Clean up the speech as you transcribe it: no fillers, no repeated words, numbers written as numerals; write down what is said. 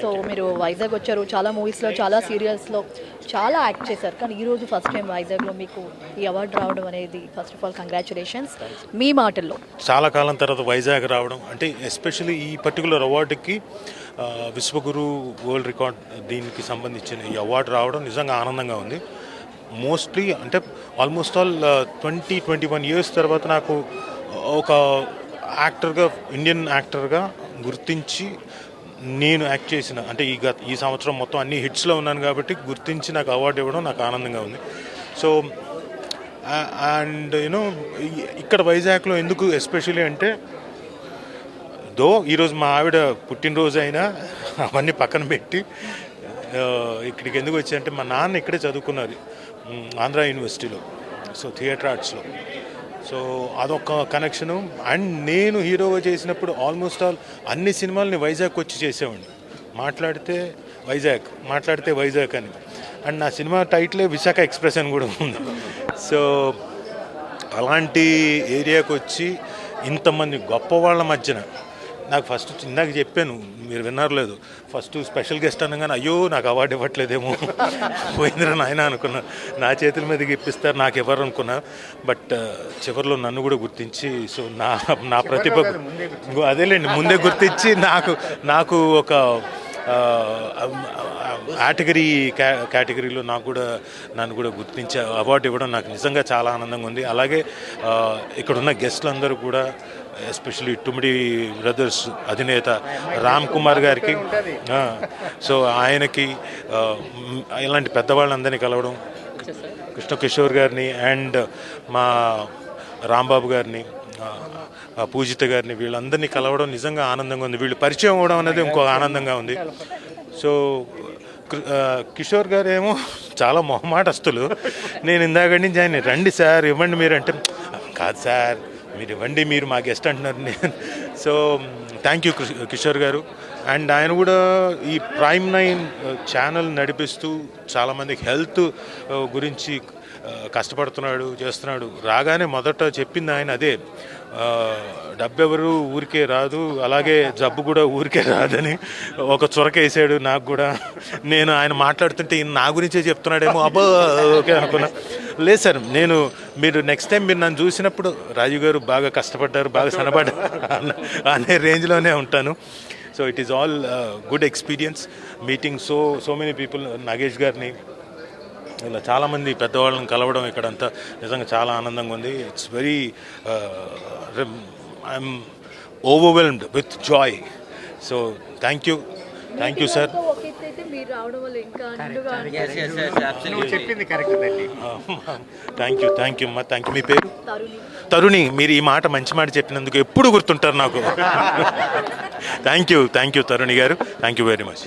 So మీరు వైజాగ్ వచ్చారు, చాలా మూవీస్లో, చాలా సీరియల్స్లో చాలా యాక్ట్ చేశారు. కానీ ఈరోజు ఫస్ట్ టైం వైజాగ్లో మీకు ఈ అవార్డు రావడం అనేది ఫస్ట్ ఆఫ్ ఆల్ కంగ్రాచులేషన్స్. మీ మాటల్లో చాలా కాలం తర్వాత వైజాగ్ రావడం అంటే ఎస్పెషల్లీ ఈ పర్టికులర్ అవార్డుకి విశ్వగురు వరల్డ్ రికార్డ్ దీనికి సంబంధించిన ఈ అవార్డు రావడం నిజంగా ఆనందంగా ఉంది. మోస్ట్లీ అంటే ఆల్మోస్ట్ ఆల్ 21 ఇయర్స్ తర్వాత నాకు ఒక యాక్టర్గా, ఇండియన్ యాక్టర్గా గుర్తించి నేను యాక్ట్ చేసిన అంటే ఈ సంవత్సరం మొత్తం అన్ని హిట్స్లో ఉన్నాను కాబట్టి గుర్తించి నాకు అవార్డు ఇవ్వడం నాకు ఆనందంగా ఉంది. సో అండ్ యూనో ఇక్కడ వైజాగ్లో ఎందుకు ఎస్పెషల్లీ అంటే ఈరోజు మా ఆవిడ పుట్టినరోజు అయినా అవన్నీ పక్కన పెట్టి ఇక్కడికి ఎందుకు వచ్చాయంటే మా నాన్న ఇక్కడే చదువుకున్నారు, ఆంధ్ర యూనివర్సిటీలో, సో థియేటర్ ఆర్ట్స్లో. సో అదొక కనెక్షను. అండ్ నేను హీరోగా చేసినప్పుడు ఆల్మోస్ట్ ఆల్ అన్ని సినిమాలని వైజాగ్ వచ్చి చేసేవాడిని. మాట్లాడితే వైజాగ్ అని. అండ్ నా సినిమా టైటిలే విశాఖ ఎక్స్ప్రెస్ అని కూడా ఉంది. సో అలాంటి ఏరియాకి వచ్చి ఇంతమంది గొప్ప వాళ్ళ మధ్యన నాకు ఫస్ట్ ఇందాక చెప్పాను, మీరు విన్నారు లేదు, ఫస్ట్ స్పెషల్ గెస్ట్ అనగానే అయ్యో నాకు అవార్డు ఇవ్వట్లేదేమో పోయిందిరా నాయన అనుకున్నా, నా చేతుల మీదకి ఇప్పిస్తారు నాకు ఎవరు అనుకున్నా. బట్ చివరిలో నన్ను కూడా గుర్తించి సో నా ప్రతిభ అదేలేండి ముందే గుర్తించి నాకు ఒక కేటగిరీలో నన్ను కూడా గుర్తించే అవార్డు ఇవ్వడం నాకు నిజంగా చాలా ఆనందంగా ఉంది. అలాగే ఇక్కడున్న గెస్టులందరూ కూడా ఎస్పెషలీ టుమిడి బ్రదర్స్ అధినేత రామ్ కుమార్ గారికి, సో ఆయనకి ఇలాంటి పెద్దవాళ్ళందరినీ కలవడం, కృష్ణ కిషోర్ గారిని అండ్ మా రాంబాబు గారిని, పూజిత గారిని, వీళ్ళందరినీ కలవడం నిజంగా ఆనందంగా ఉంది. వీళ్ళు పరిచయం అవ్వడం అనేది ఇంకో ఆనందంగా ఉంది. సో కిషోర్ గారు ఏమో చాలా మొహమాటస్తులు. నేను ఇందాక నుంచి ఆయన రండి సార్ ఇవ్వండి మీరు అంటే, కాదు సార్ మీరు ఇవ్వండి, మీరు మా గెస్ట్ అంటున్నారు. నేను సో థ్యాంక్ యూ కిషోర్ గారు. అండ్ ఆయన కూడా ఈ ప్రైమ్ 9 ఛానల్ నడిపిస్తూ చాలామందికి హెల్త్ గురించి చేస్తున్నాడు. రాగానే మొదట చెప్పింది ఆయన అదే, డబ్బెవరు ఊరికే రాదు, అలాగే జబ్బు కూడా ఊరికే రాదని ఒక చొరకేసాడు నాకు కూడా. నేను ఆయన మాట్లాడుతుంటే నా గురించే చెప్తున్నాడేమో అబ్బో ఓకే అనుకున్నా. లేదు సార్, మీరు నెక్స్ట్ టైం మీరు నన్ను చూసినప్పుడు రాజీవ్ గారు బాగా కష్టపడ్డారు, బాగా సనపడ్డారు అనే రేంజ్లోనే ఉంటాను. So it is all good experience meeting so many people. Nagesh గారిని ఇలా చాలామంది పెద్దవాళ్ళని కలవడం ఇక్కడంతా నిజంగా చాలా ఆనందంగా ఉంది. It's very I'm overwhelmed with Joy. So thank you sir. Thank you అమ్మా, థ్యాంక్ యూ. మీ పేరు? తరుణి. మీరు ఈ మాట మంచి మాట చెప్పినందుకు ఎప్పుడు గుర్తుంటారు నాకు. థ్యాంక్ యూ తరుణి గారు, థ్యాంక్ యూ వెరీ మచ్.